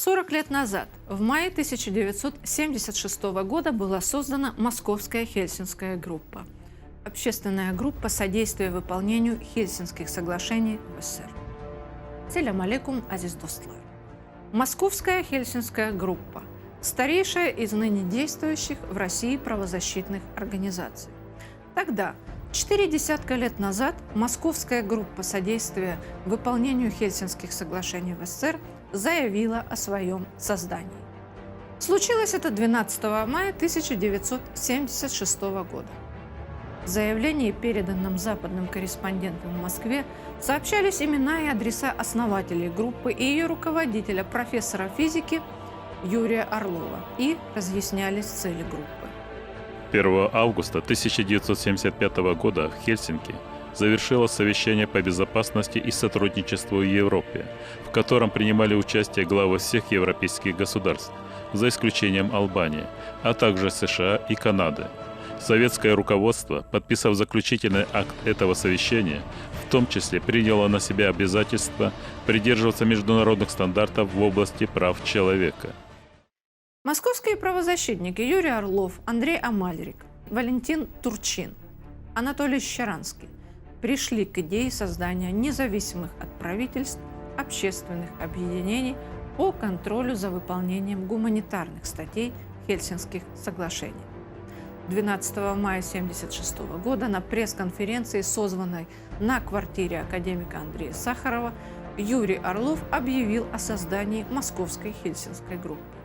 40 лет назад, в мае 1976 года, была создана Московская Хельсинская группа – общественная группа содействия выполнению Хельсинских соглашений в СССР. Селям алейкум, азиз достлар. Московская Хельсинская группа – старейшая из ныне действующих в России правозащитных организаций. Тогда, 4 десятка лет назад, Московская группа содействия выполнению Хельсинских соглашений в СССР заявила о своем создании. Случилось это 12 мая 1976 года. В заявлении, переданном западным корреспондентам в Москве, сообщались имена и адреса основателей группы и ее руководителя, профессора физики Юрия Орлова, и разъяснялись цели группы. 1 августа 1975 года в Хельсинки завершилось совещание по безопасности и сотрудничеству в Европе, в котором принимали участие главы всех европейских государств, за исключением Албании, а также США и Канады. Советское руководство, подписав заключительный акт этого совещания, в том числе приняло на себя обязательство придерживаться международных стандартов в области прав человека. Московские правозащитники Юрий Орлов, Андрей Амальрик, Валентин Турчин, Анатолий Щеранский пришли к идее создания независимых от правительств общественных объединений по контролю за выполнением гуманитарных статей Хельсинских соглашений. 12 мая 1976 года на пресс-конференции, созванной на квартире академика Андрея Сахарова, Юрий Орлов объявил о создании Московской Хельсинской группы.